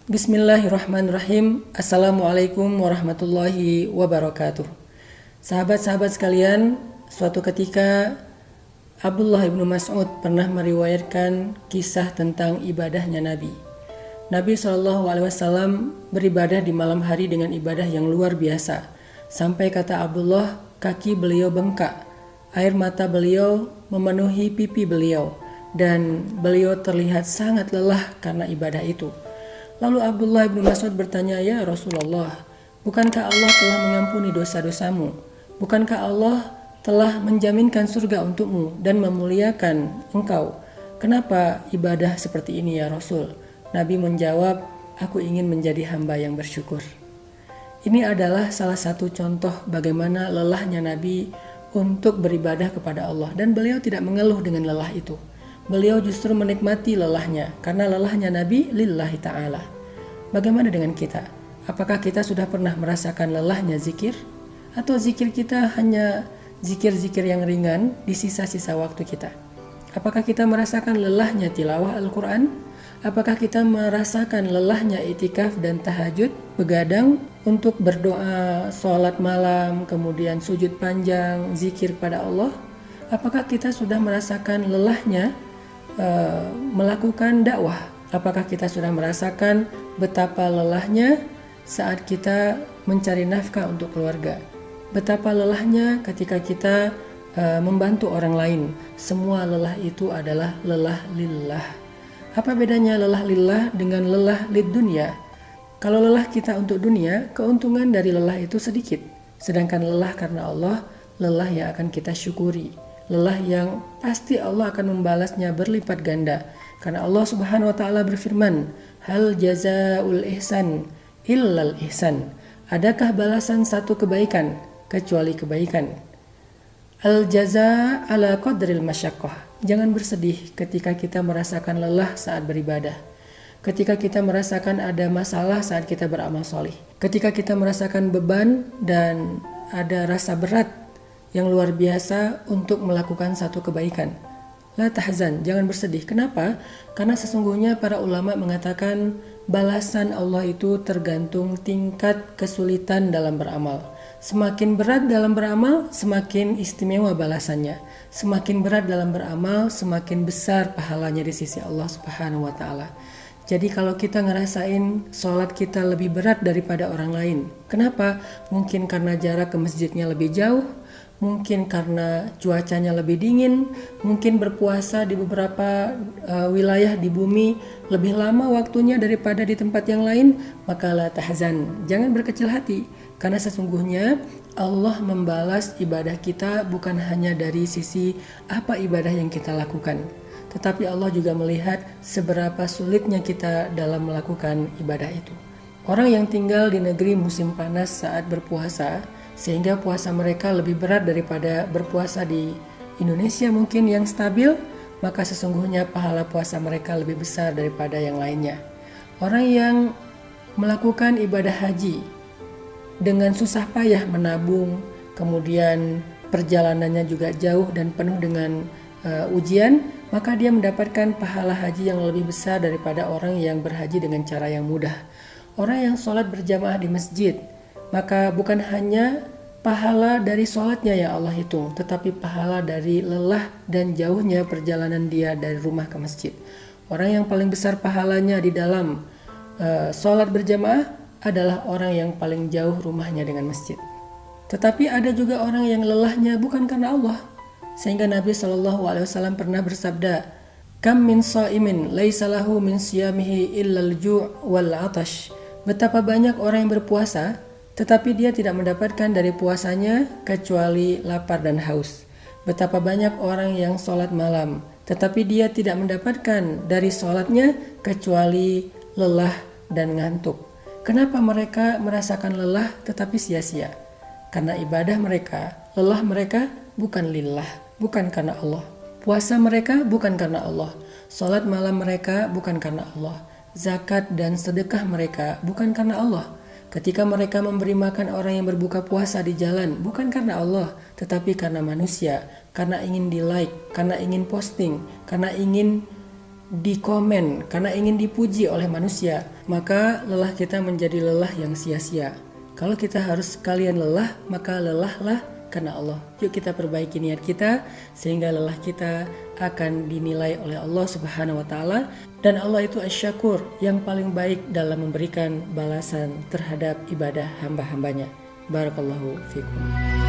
Bismillahirrahmanirrahim. Assalamualaikum warahmatullahi wabarakatuh. Sahabat-sahabat sekalian, suatu ketika Abdullah ibnu Mas'ud pernah meriwayatkan kisah tentang ibadahnya Nabi. Nabi SAW beribadah di malam hari dengan ibadah yang luar biasa. Sampai kata Abdullah, kaki beliau bengkak, air mata beliau memenuhi pipi beliau, dan beliau terlihat sangat lelah karena ibadah itu. Lalu Abdullah bin Mas'ud bertanya, "Ya Rasulullah, bukankah Allah telah mengampuni dosa-dosamu? Bukankah Allah telah menjaminkan surga untukmu dan memuliakan engkau? Kenapa ibadah seperti ini ya Rasul?" Nabi menjawab, "Aku ingin menjadi hamba yang bersyukur." Ini adalah salah satu contoh bagaimana lelahnya Nabi untuk beribadah kepada Allah, dan beliau tidak mengeluh dengan lelah itu. Beliau justru menikmati lelahnya, karena lelahnya Nabi lillahi ta'ala. Bagaimana dengan kita? Apakah kita sudah pernah merasakan lelahnya zikir? Atau zikir kita hanya zikir-zikir yang ringan di sisa-sisa waktu kita? Apakah kita merasakan lelahnya tilawah Al-Quran? Apakah kita merasakan lelahnya itikaf dan tahajud, begadang untuk berdoa, sholat malam, kemudian sujud panjang, zikir pada Allah? Apakah kita sudah merasakan lelahnya melakukan dakwah? Apakah kita sudah merasakan betapa lelahnya saat kita mencari nafkah untuk keluarga? Betapa lelahnya ketika kita membantu orang lain? Semua lelah itu adalah lelah lillah. Apa bedanya lelah lillah dengan lelah lid dunia? Kalau lelah kita untuk dunia, keuntungan dari lelah itu sedikit. Sedangkan lelah karena Allah, lelah yang akan kita syukuri. Lelah yang pasti Allah akan membalasnya berlipat ganda. Karena Allah Subhanahu wa taala berfirman, "Hal jazaul ihsan illal ihsan." Adakah balasan satu kebaikan kecuali kebaikan? Al jaza ala qadril masyaqqah. Jangan bersedih ketika kita merasakan lelah saat beribadah. Ketika kita merasakan ada masalah saat kita beramal soleh. Ketika kita merasakan beban dan ada rasa berat yang luar biasa untuk melakukan satu kebaikan. La tahzan, jangan bersedih. Kenapa? Karena sesungguhnya para ulama mengatakan balasan Allah itu tergantung tingkat kesulitan dalam beramal. Semakin berat dalam beramal, semakin istimewa balasannya. Semakin berat dalam beramal, semakin besar pahalanya di sisi Allah Subhanahu wa taala. Jadi kalau kita ngerasain sholat kita lebih berat daripada orang lain. Kenapa? Mungkin karena jarak ke masjidnya lebih jauh, mungkin karena cuacanya lebih dingin, mungkin berpuasa di beberapa wilayah di bumi lebih lama waktunya daripada di tempat yang lain, maka la tahzan, jangan berkecil hati, karena sesungguhnya Allah membalas ibadah kita bukan hanya dari sisi apa ibadah yang kita lakukan, tetapi Allah juga melihat seberapa sulitnya kita dalam melakukan ibadah itu. Orang yang tinggal di negeri musim panas saat berpuasa, sehingga puasa mereka lebih berat daripada berpuasa di Indonesia mungkin yang stabil, maka sesungguhnya pahala puasa mereka lebih besar daripada yang lainnya. Orang yang melakukan ibadah haji dengan susah payah menabung, kemudian perjalanannya juga jauh dan penuh dengan ujian, maka dia mendapatkan pahala haji yang lebih besar daripada orang yang berhaji dengan cara yang mudah. Orang yang sholat berjamaah di masjid, maka bukan hanya pahala dari sholatnya yang Allah hitung, tetapi pahala dari lelah dan jauhnya perjalanan dia dari rumah ke masjid. Orang yang paling besar pahalanya di dalam sholat berjamaah adalah orang yang paling jauh rumahnya dengan masjid. Tetapi ada juga orang yang lelahnya bukan karena Allah, sehingga Nabi SAW pernah bersabda, "Kam min sha'imin laisa lahu min siyamihi illal ju' wal 'atash." Betapa banyak orang yang berpuasa, tetapi dia tidak mendapatkan dari puasanya kecuali lapar dan haus. Betapa banyak orang yang sholat malam, tetapi dia tidak mendapatkan dari sholatnya kecuali lelah dan ngantuk. Kenapa mereka merasakan lelah tetapi sia-sia? Karena ibadah mereka, lelah mereka bukan lillah, bukan karena Allah. Puasa mereka bukan karena Allah. Sholat malam mereka bukan karena Allah. Zakat dan sedekah mereka bukan karena Allah. Ketika mereka memberi makan orang yang berbuka puasa di jalan, bukan karena Allah, tetapi karena manusia, karena ingin di-like, karena ingin posting, karena ingin dikomen, karena ingin dipuji oleh manusia, maka lelah kita menjadi lelah yang sia-sia. Kalau kita harus sekalian lelah, maka lelahlah karena Allah. Yuk kita perbaiki niat kita sehingga lelah kita akan dinilai oleh Allah Subhanahu wa taala, dan Allah itu Asy-Syakur, yang paling baik dalam memberikan balasan terhadap ibadah hamba-hambanya. Barakallahu fikum.